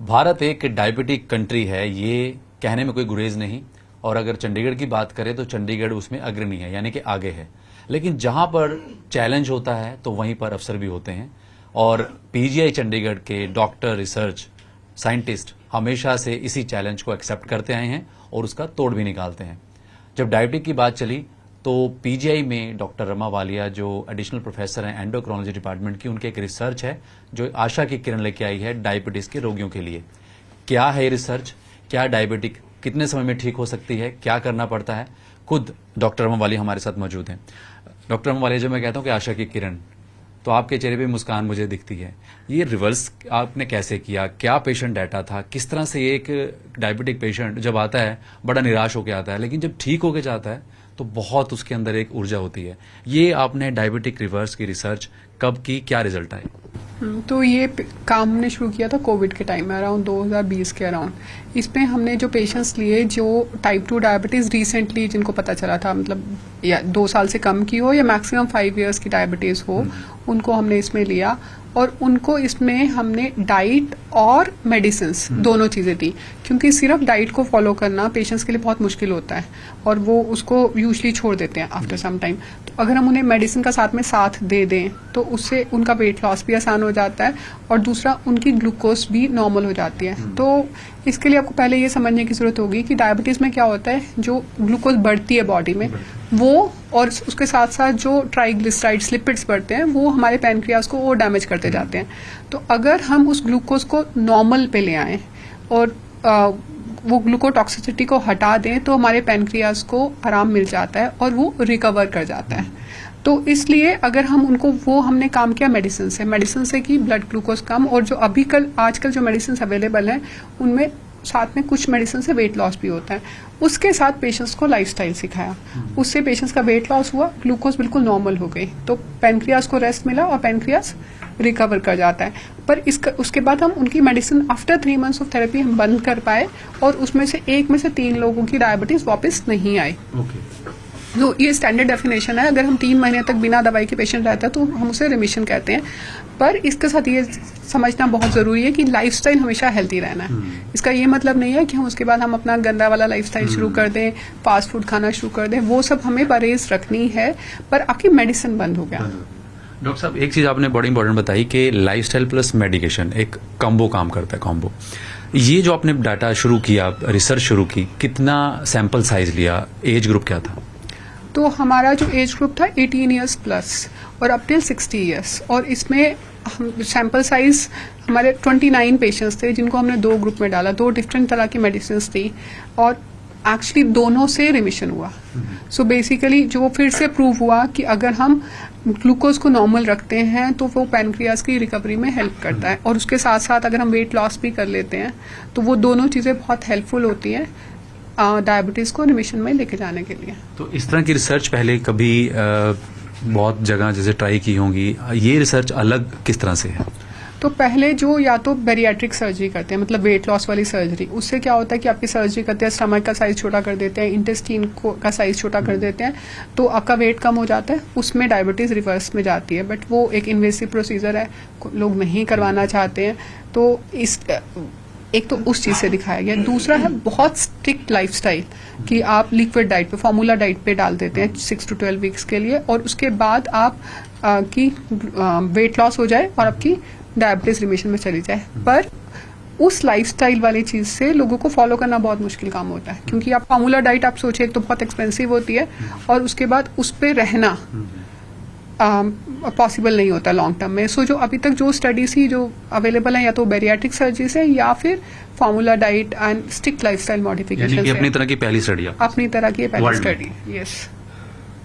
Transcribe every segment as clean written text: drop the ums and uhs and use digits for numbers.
भारत एक diabetic country है, ये कहने में कोई गुरेज नहीं। और अगर चंडीगढ़ की बात करें तो चंडीगढ़ उसमें अग्रणी है, यानी कि आगे है। लेकिन जहां पर चैलेंज होता है तो वहीं पर अवसर भी होते हैं। और पीजीआई चंडीगढ़ के डॉक्टर, रिसर्च साइंटिस्ट हमेशा से इसी चैलेंज को एक्सेप्ट करते आए हैं और उसका तोड़ भी निकालते हैं। जब डायबिटिक की बात चली तो पीजीआई में डॉक्टर रमा वालिया, जो एडिशनल प्रोफेसर हैं एंडोक्रोनोलॉजी डिपार्टमेंट की, उनकी एक रिसर्च है जो आशा की किरण लेके आई है डायबिटीज के रोगियों के लिए। क्या है ये रिसर्च, क्या डायबिटिक कितने समय में ठीक हो सकती है, क्या करना पड़ता है, खुद डॉक्टर रमा वालिया हमारे साथ मौजूद हैं। डॉक्टर रमा वालिया, जब मैं कहता हूं कि आशा की किरण, तो आपके चेहरे पे मुस्कान मुझे दिखती है। ये रिवर्स आपने कैसे किया, क्या पेशेंट डाटा था, किस तरह से एक डायबिटिक पेशेंट जब आता है बड़ा निराश होकर आता है, लेकिन जब ठीक होकर जाता है तो बहुत उसके अंदर एक ऊर्जा होती है। ये आपने डायबिटिक रिवर्स की रिसर्च कब की, क्या रिजल्ट आए? तो ये काम हमने शुरू किया था कोविड के टाइम में, अराउंड 2020 के अराउंड। इसमें हमने जो पेशेंट्स लिए जो टाइप 2 डायबिटीज रिसेंटली जिनको पता चला था, मतलब या 2 साल से कम की हो या मैक्सिमम 5 इयर्स की डायबिटीज हो, उनको हमने इसमें लिया। और उनको इसमें हमने डाइट और मेडिसिन दोनों चीजें दी, क्योंकि सिर्फ डाइट को फॉलो करना पेशेंट्स के लिए बहुत मुश्किल होता है और वो उसको यूजली छोड़ देते हैं आफ्टर सम टाइम। तो अगर हम उन्हें मेडिसिन का साथ में साथ दे दें तो उससे उनका वेट लॉस भी आसान हो जाता है और दूसरा उनकी ग्लूकोज भी नॉर्मल हो जाती है। तो इसके लिए आपको पहले ये समझने की जरूरत होगी कि डायबिटीज में क्या होता है, जो ग्लूकोज बढ़ती है बॉडी में वो, और उसके साथ साथ जो ट्राइग्लिसराइड्स लिपिड्स बढ़ते हैं वो हमारे पैनक्रियाज को और डैमेज करते जाते हैं। तो अगर हम उस ग्लूकोज को नॉर्मल पे ले आए और वो ग्लूकोटॉक्सिसिटी को हटा दें तो हमारे पैनक्रियाज को आराम मिल जाता है और वो रिकवर कर जाता है। तो इसलिए अगर हम उनको, वो हमने काम किया मेडिसिन से की ब्लड ग्लूकोज कम, और जो अभी आजकल जो मेडिसिन अवेलेबल हैं उनमें साथ में कुछ मेडिसिन से वेट लॉस भी होता है। उसके साथ पेशेंट्स को लाइफस्टाइल सिखाया, उससे पेशेंट्स का वेट लॉस हुआ, ग्लूकोज बिल्कुल नॉर्मल हो गई, तो पैनक्रियाज को रेस्ट मिला और पैनक्रियाज रिकवर कर जाता है। पर उसके बाद हम उनकी medicine after 3 months of therapy हम बंद कर पाए और उसमें से 1 में से 3 लोगों की डायबिटीज वापस नहीं आई। तो ये स्टैंडर्ड डेफिनेशन है। अगर हम 3 महीने तक बिना दवाई के पेशेंट रहता है तो हम उसे रिमिशन कहते हैं। पर इसके साथ ये समझना बहुत जरूरी है कि लाइफस्टाइल हमेशा हेल्थी रहना है। इसका ये मतलब नहीं है कि हम उसके बाद हम अपना गंदा वाला लाइफस्टाइल शुरू कर दें, फास्ट फूड खाना शुरू कर दें, वो सब हमें परहेज रखनी है। पर आपकी मेडिसिन बंद हो गया। डॉक्टर साहब, एक चीज आपने बड़ी इंपॉर्टेंट बताई कि लाइफस्टाइल प्लस मेडिकेशन एक कॉम्बो काम करता है, कॉम्बो। ये जो आपने डाटा शुरू किया, रिसर्च शुरू की, कितना सैंपल साइज लिया, एज ग्रुप क्या था? तो हमारा जो एज ग्रुप था 18 इयर्स प्लस और अप टिल 60 इयर्स, और इसमें सैंपल साइज हमारे 29 पेशेंट्स थे जिनको हमने 2 ग्रुप में डाला। 2 डिफरेंट तरह की मेडिसिन थी और एक्चुअली दोनों से रिमिशन हुआ। सो बेसिकली जो फिर से प्रूव हुआ कि अगर हम ग्लूकोज को नॉर्मल रखते हैं तो वो पैनक्रियाज की रिकवरी में हेल्प करता है, और उसके साथ साथ अगर हम वेट लॉस भी कर लेते हैं तो वो दोनों चीजें बहुत हेल्पफुल होती हैं डायबिटीज को रिमिशन में लेके जाने के लिए। तो इस तरह की रिसर्च पहले कभी बहुत जगह जैसे ट्राई की होंगी, ये रिसर्च अलग किस तरह से है? तो पहले जो या तो बैरिएट्रिक सर्जरी करते हैं, मतलब वेट लॉस वाली सर्जरी, उससे क्या होता है कि आपकी सर्जरी करते हैं, स्टमक का साइज छोटा कर देते हैं, इंटेस्टीन का साइज छोटा कर देते हैं, तो आपका वेट कम हो जाता है, उसमें डायबिटीज रिवर्स में जाती है। बट वो एक इन्वेसिव प्रोसीजर है, लोग नहीं करवाना चाहते हैं। तो एक तो उस चीज से दिखाया गया। दूसरा है बहुत स्ट्रिक्ट लाइफस्टाइल, कि आप लिक्विड डाइट पे, फॉर्मूला डाइट पे डाल देते हैं 6 to 12 वीक्स के लिए, और उसके बाद आप की वेट लॉस हो जाए और आपकी डायबिटीज रिमिशन में चली जाए। पर उस लाइफस्टाइल वाली चीज से लोगों को फॉलो करना बहुत मुश्किल काम होता है, क्योंकि आप फॉर्मूला डाइट आप सोचिए, एक तो बहुत एक्सपेंसिव होती है और उसके बाद उस पर रहना पॉसिबल नहीं होता लॉन्ग टर्म में। सो जो अभी तक जो स्टडीज ही जो अवेलेबल है, या तो बैरिएट्रिक सर्जरी से या फिर formula diet and strict lifestyle modification. अपनी तरह की पहली स्टडी, अपनी तरह की पहली स्टडी। यस।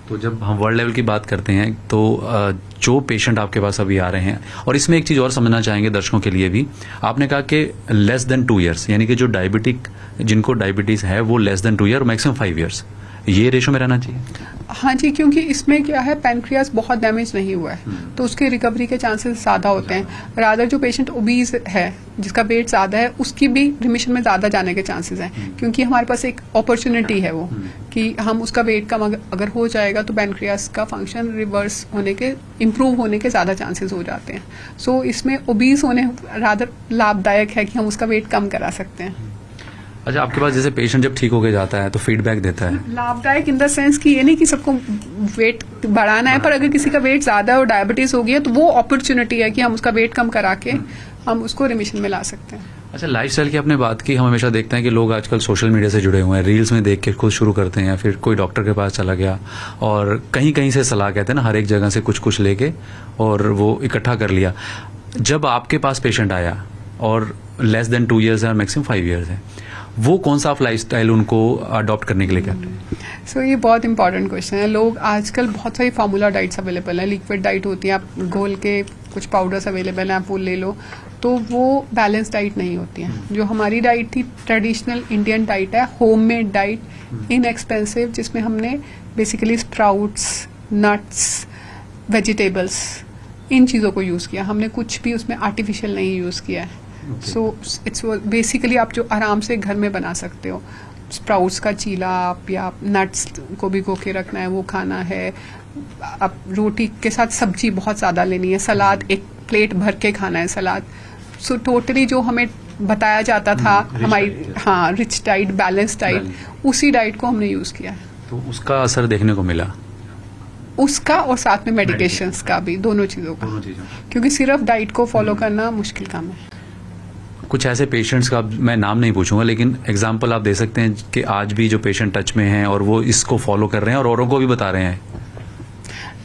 तो जब हम वर्ल्ड लेवल की बात करते हैं तो जो पेशेंट आपके पास अभी आ रहे हैं, और इसमें एक चीज और समझना चाहेंगे दर्शकों के लिए भी, आपने कहा कि लेस देन 2 ईयर्स, यानी कि जो डायबिटिक, जिनको डायबिटीज है वो less than 2 year, maximum 5 years, ये रेशो में रहना चाहिए। हाँ जी, क्योंकि इसमें क्या है, पैनक्रियाज बहुत डैमेज नहीं हुआ है तो उसके रिकवरी के चांसेस ज्यादा होते हैं। रादर जो पेशेंट ओबीज है, जिसका वेट ज्यादा है, उसकी भी रिमिशन में ज्यादा जाने के चांसेस हैं, क्योंकि हमारे पास एक अपॉर्चुनिटी है वो कि हम उसका वेट कम अगर हो जाएगा तो पैनक्रियास का फंक्शन रिवर्स होने के इम्प्रूव होने के ज़्यादा चांसेस हो जाते हैं. सो इसमें ओबीज होने रादर लाभदायक है कि हम उसका वेट कम करा सकते हैं. अच्छा, आपके पास जैसे पेशेंट जब ठीक होके जाता है तो फीडबैक देता है? लाभदायक इन द सेंस कि ये नहीं कि सबको वेट बढ़ाना है, पर अगर किसी का वेट ज्यादा है और डायबिटीज हो गया तो वो अपॉर्चुनिटी है कि हम उसका वेट कम करा के हम उसको रिमिशन में ला सकते हैं. अच्छा, लाइफस्टाइल की आपने बात की. हम हमेशा देखते हैं कि लोग आजकल सोशल मीडिया से जुड़े हुए हैं, रील्स में देख के खुद शुरू करते हैं, या फिर कोई डॉक्टर के पास चला गया और कहीं कहीं से सलाह, कहते हैं ना, हर एक जगह से कुछ कुछ लेके और वो इकट्ठा कर लिया. जब आपके पास पेशेंट आया और लेस देन 2 ईयर्स है और मैक्सिमम 5 ईयर्स है, वो कौन सा आप लाइफस्टाइल उनको अडॉप्ट करने के लिए कहते हैं? सो ये बहुत इंपॉर्टेंट क्वेश्चन है. लोग आजकल बहुत सारी फार्मूला डाइट्स अवेलेबल है, लिक्विड डाइट होती है, आप घोल के कुछ पाउडर्स अवेलेबल हैं, आप वो ले लो, तो वो बैलेंस डाइट नहीं होती है. जो हमारी डाइट थी ट्रेडिशनल इंडियन डाइट है, होममेड डाइट, इनएक्सपेंसिव, जिसमें हमने बेसिकली स्प्राउट्स, नट्स, वेजिटेबल्स, इन चीज़ों को यूज़ किया. हमने कुछ भी उसमें आर्टिफिशियल नहीं यूज़ किया है. सो इट्स बेसिकली आप जो आराम से घर में बना सकते हो. स्प्राउट्स का चीला आप, या नट्स को भिगो के रखना है, वो खाना है. आप रोटी के साथ सब्जी बहुत ज़्यादा लेनी है, सलाद एक प्लेट भर के खाना है सलाद. सो टोटली जो हमें बताया जाता था हमारी, हाँ, रिच डाइट, बैलेंस डाइट, उसी डाइट को हमने यूज़ किया है. तो उसका असर देखने को मिला, उसका और साथ में मेडिकेशंस का भी, दोनों चीज़ों का, क्योंकि सिर्फ डाइट को फॉलो करना मुश्किल काम है. कुछ ऐसे पेशेंट्स का मैं नाम नहीं पूछूंगा, लेकिन एग्जांपल आप दे सकते हैं कि आज भी जो पेशेंट टच में हैं और वो इसको फॉलो कर रहे हैं और औरों को भी बता रहे हैं?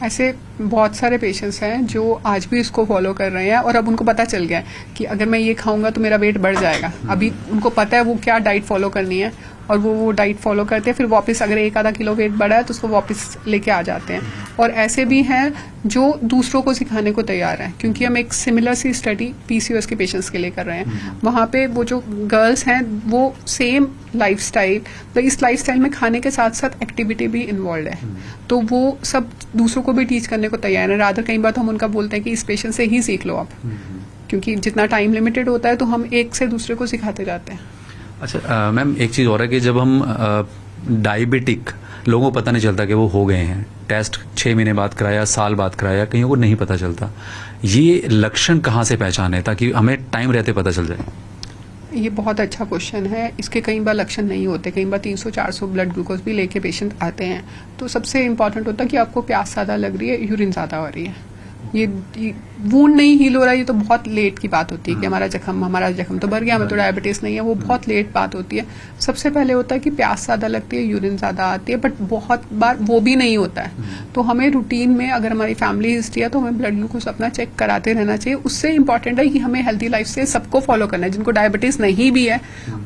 ऐसे बहुत सारे पेशेंट्स हैं जो आज भी इसको फॉलो कर रहे हैं और अब उनको पता चल गया है कि अगर मैं ये खाऊंगा तो मेरा वेट बढ़ जाएगा. अभी उनको पता है वो क्या डाइट फॉलो करनी है और वो डाइट फॉलो करते हैं. फिर वापस अगर 1-आधा किलो वेट बढ़ा है तो उसको वापस लेके आ जाते हैं. और ऐसे भी हैं जो दूसरों को सिखाने को तैयार हैं, क्योंकि हम एक सिमिलर सी स्टडी पीसीओएस के पेशेंट्स के लिए कर रहे हैं. वहाँ पे वो जो गर्ल्स हैं वो सेम लाइफस्टाइल, तो इस लाइफस्टाइल में खाने के साथ साथ एक्टिविटी भी इन्वॉल्व है, तो वो सब दूसरों को भी टीच करने को तैयार है. रादर कई बार तो हम उनका बोलते हैं कि इस पेशेंट से ही सीख लो आप, क्योंकि जितना टाइम लिमिटेड होता है तो हम एक से दूसरे को सिखाते जाते हैं. अच्छा मैम, एक चीज़ और है कि जब हम डायबिटिक, लोगों को पता नहीं चलता कि वो हो गए हैं. टेस्ट 6 महीने बाद कराया, साल बाद कराया, कहीं को नहीं पता चलता. ये लक्षण कहाँ से पहचाने ताकि हमें टाइम रहते पता चल जाए? ये बहुत अच्छा क्वेश्चन है. इसके कई बार लक्षण नहीं होते, कई बार 300-400 ब्लड ग्लूकोज भी लेके पेशेंट आते हैं. तो सबसे इम्पॉर्टेंट होता है कि आपको प्यास ज़्यादा लग रही है, यूरिन ज़्यादा हो रही है, ये वूंड नहीं हील हो रहा है. ये तो बहुत लेट की बात होती है कि हमारा जख्म तो भर गया, हमें तो डायबिटीज नहीं है, वो बहुत लेट बात होती है. सबसे पहले होता है कि प्यास ज़्यादा लगती है, यूरिन ज़्यादा आती है, बट बहुत बार वो भी नहीं होता है. तो हमें रूटीन में, अगर हमारी फैमिली हिस्ट्री है तो हमें ब्लड ग्लूकोज अपना चेक कराते रहना चाहिए. उससे इंपॉर्टेंट है कि हमें हेल्थी लाइफ से सबको फॉलो करना है. जिनको डायबिटीज नहीं भी है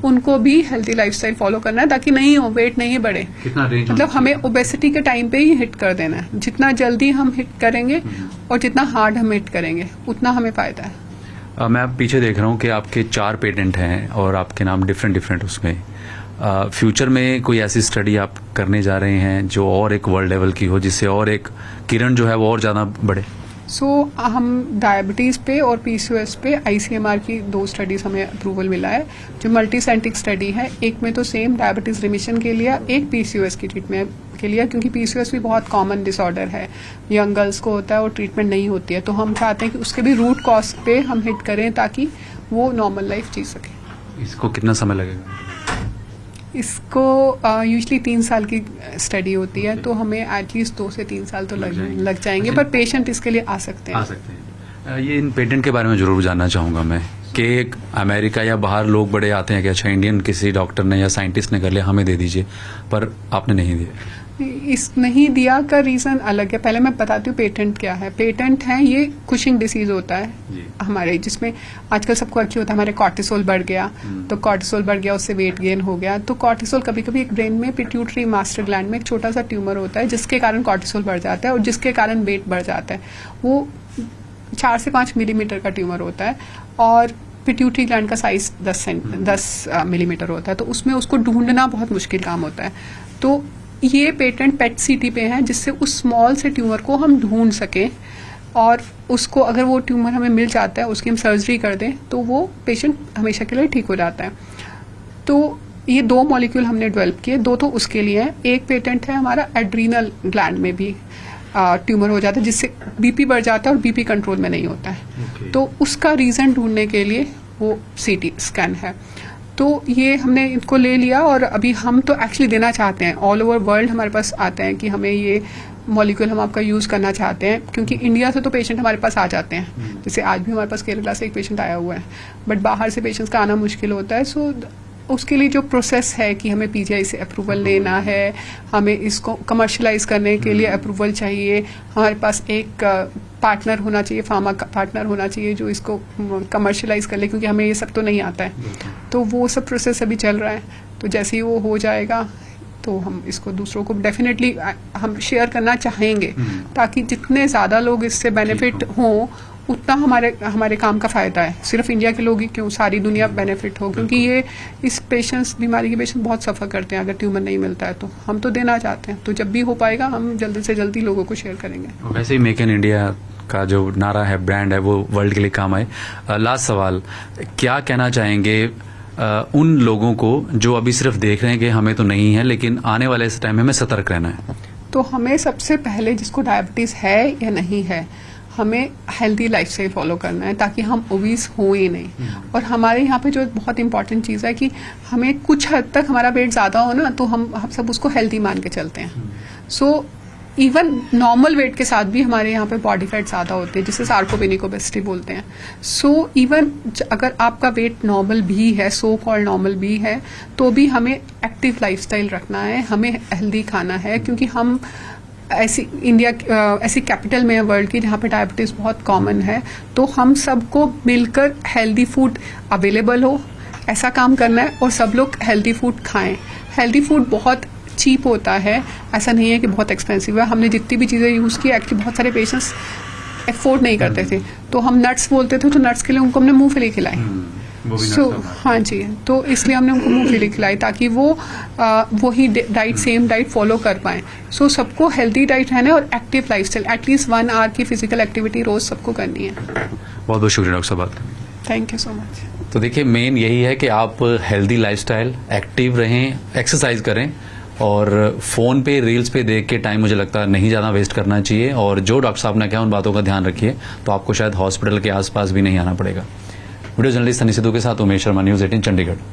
उनको भी हेल्थी लाइफ फॉलो करना है ताकि नहीं हो, वेट नहीं बढ़े. मतलब हमें ओबेसिटी के टाइम पे ही हिट कर देना है. जितना जल्दी हम हिट करेंगे और जितना हार्ड हम हिट करेंगे उतना हमें फायदा है. मैं पीछे देख रहा हूँ कि आपके 4 पेटेंट हैं और आपके नाम डिफरेंट उसमें. फ्यूचर में कोई ऐसी स्टडी आप करने जा रहे हैं जो और एक वर्ल्ड लेवल की हो, जिससे और एक किरण जो है वो और ज़्यादा बढ़े? हम डायबिटीज़ पे और पीसीओएस पे आईसीएमआर की 2 स्टडीज़ हमें अप्रूवल मिला है, जो मल्टी सेंटिक स्टडी है. एक में तो सेम डायबिटीज़ रिमिशन के लिए, एक पीसीओएस की ट्रीटमेंट के लिए, क्योंकि पीसीओएस भी बहुत कॉमन डिसऑर्डर है, यंग गर्ल्स को होता है और ट्रीटमेंट नहीं होती है. तो हम चाहते हैं कि उसके भी रूट कॉज पे हम हिट करें ताकि वो नॉर्मल लाइफ जी सके. इसको कितना समय लगेगा? इसको यूजली 3 साल की स्टडी होती है, तो हमें एटलीस्ट 2 से 3 साल तो लग जाएंगे. पर पेशेंट इसके लिए आ सकते हैं. ये इन पेटेंट के बारे में जरूर जानना चाहूँगा मैं कि अमेरिका या बाहर लोग बड़े आते हैं कि अच्छा इंडियन किसी डॉक्टर ने या साइंटिस्ट ने कर लिया, हमें दे दीजिए, पर आपने नहीं दिया. इस नहीं दिया का रीज़न अलग है. पहले मैं बताती हूँ पेटेंट क्या है. पेटेंट है, ये कुशिंग डिसीज होता है हमारे, जिसमें आजकल सबको एक्चुअली होता है हमारे कॉर्टिसोल बढ़ गया, तो कॉर्टिसोल बढ़ गया, उससे वेट गेन हो गया. तो कॉर्टिसोल कभी कभी एक ब्रेन में पिट्यूटरी मास्टर ग्लैंड में एक छोटा सा ट्यूमर होता है जिसके कारण कॉर्टिसोल बढ़ जाता है और जिसके कारण वेट बढ़ जाता है. वो 4 से 5 मिलीमीटर का ट्यूमर होता है और पिट्यूटरी ग्लैंड का साइज 10 मिलीमीटर होता है. तो उसमें उसको ढूंढना बहुत मुश्किल काम होता है. तो ये पेटेंट पेट सीटी पे है, जिससे उस स्मॉल से ट्यूमर को हम ढूंढ सकें और उसको, अगर वो ट्यूमर हमें मिल जाता है, उसकी हम सर्जरी कर दें तो वो पेशेंट हमेशा के लिए ठीक हो जाता है. तो ये 2 मॉलिक्यूल हमने डेवलप किए, 2 तो उसके लिए हैं, एक पेटेंट है हमारा एड्रीनल ग्लैंड में भी ट्यूमर हो जाता है जिससे बीपी बढ़ जाता है और बीपी कंट्रोल में नहीं होता है। तो उसका रीजन ढूंढने के लिए वो सीटी स्कैन है। तो ये हमने इनको ले लिया और अभी हम तो एक्चुअली देना चाहते हैं, ऑल ओवर वर्ल्ड हमारे पास आते हैं कि हमें ये मॉलिक्यूल हम आपका यूज़ करना चाहते हैं, क्योंकि इंडिया से तो पेशेंट हमारे पास आ जाते हैं, जैसे आज भी हमारे पास केरला से एक पेशेंट आया हुआ है, बट बाहर से पेशेंट्स का आना मुश्किल होता है। सो उसके लिए जो प्रोसेस है कि हमें पीजीआई से अप्रूवल लेना है, हमें इसको कमर्शलाइज करने के लिए अप्रूवल चाहिए, हमारे पास एक पार्टनर होना चाहिए, फार्मा पार्टनर होना चाहिए जो इसको कमर्शलाइज कर ले, क्योंकि हमें ये सब तो नहीं आता है। तो वो सब प्रोसेस अभी चल रहा है, तो जैसे ही वो हो जाएगा तो हम इसको दूसरों को डेफिनेटली हम शेयर करना चाहेंगे, ताकि जितने ज़्यादा लोग इससे बेनिफिट हों उतना हमारे काम का फ़ायदा है। सिर्फ इंडिया के लोग ही क्यों, सारी दुनिया बेनिफिट हो, क्योंकि ये इस बीमारी के पेशेंट बहुत सफ़र करते हैं अगर ट्यूमर नहीं मिलता है। तो हम तो देना चाहते हैं, तो जब भी हो पाएगा हम जल्दी से जल्दी लोगों को शेयर करेंगे। वैसे ही मेक इन इंडिया का जो नारा है, ब्रांड है, वो वर्ल्ड के लिए काम आए। लास्ट सवाल, क्या कहना चाहेंगे उन लोगों को जो अभी सिर्फ देख रहे हैं कि हमें तो नहीं है, लेकिन आने वाले इस टाइम में हमें सतर्क रहना है? तो हमें सबसे पहले जिसको डायबिटीज़ है या नहीं है, हमें हेल्दी लाइफस्टाइल फॉलो करना है ताकि हम ओबीस हो ही नहीं। और हमारे यहाँ पे जो बहुत इंपॉर्टेंट चीज़ है कि हमें कुछ हद तक हमारा वेट ज़्यादा हो ना, तो हम सब उसको हेल्दी मान के चलते हैं। सो इवन नॉर्मल वेट के साथ भी हमारे यहाँ पे बॉडी फैट ज़्यादा होते हैं, जिसे सार्कोपेनिक ओबेसिटी बोलते हैं। सो इवन अगर आपका वेट नॉर्मल भी है, सो कॉल्ड नॉर्मल भी है, तो भी हमें एक्टिव लाइफस्टाइल रखना है, हमें हेल्दी खाना है, क्योंकि हम ऐसी कैपिटल में है वर्ल्ड की जहाँ पे डायबिटीज़ बहुत कॉमन है। तो हम सबको मिलकर हेल्दी फूड अवेलेबल हो ऐसा काम करना है, और सब लोग हेल्दी फूड खाएं। हेल्दी फूड बहुत चीप होता है, ऐसा नहीं है कि बहुत एक्सपेंसिव है। हमने जितनी भी चीज़ें यूज़ की, एक्चुअली बहुत सारे पेशेंट्स अफोर्ड नहीं करते थे, तो हम नट्स बोलते थे, तो नट्स के लिए उनको हमने मूंगफली खिलाई। हाँ जी, तो इसलिए हमने उनको मूंगफली खिलाई ताकि वो वही डाइट, सेम डाइट फॉलो कर पाएँ। सो सबको हेल्दी डाइट रहना है और एक्टिव लाइफस्टाइल, एटलीस्ट 1 आवर की फिजिकल एक्टिविटी रोज सबको करनी है। बहुत बहुत शुक्रिया डॉक्टर साहब। Thank you so much. तो देखिए, मेन यही है कि आप हेल्दी लाइफस्टाइल, एक्टिव रहें, एक्सरसाइज करें, और फ़ोन पे, रील्स पे देख के टाइम मुझे लगता है नहीं ज़्यादा वेस्ट करना चाहिए। और जो डॉक्टर साहब ने कहा उन बातों का ध्यान रखिए, तो आपको शायद हॉस्पिटल के आसपास भी नहीं आना पड़ेगा। वीडियो जर्नलिस्ट सनी सिद्धू के साथ उमेश शर्मा, न्यूज़ 18 चंडीगढ़।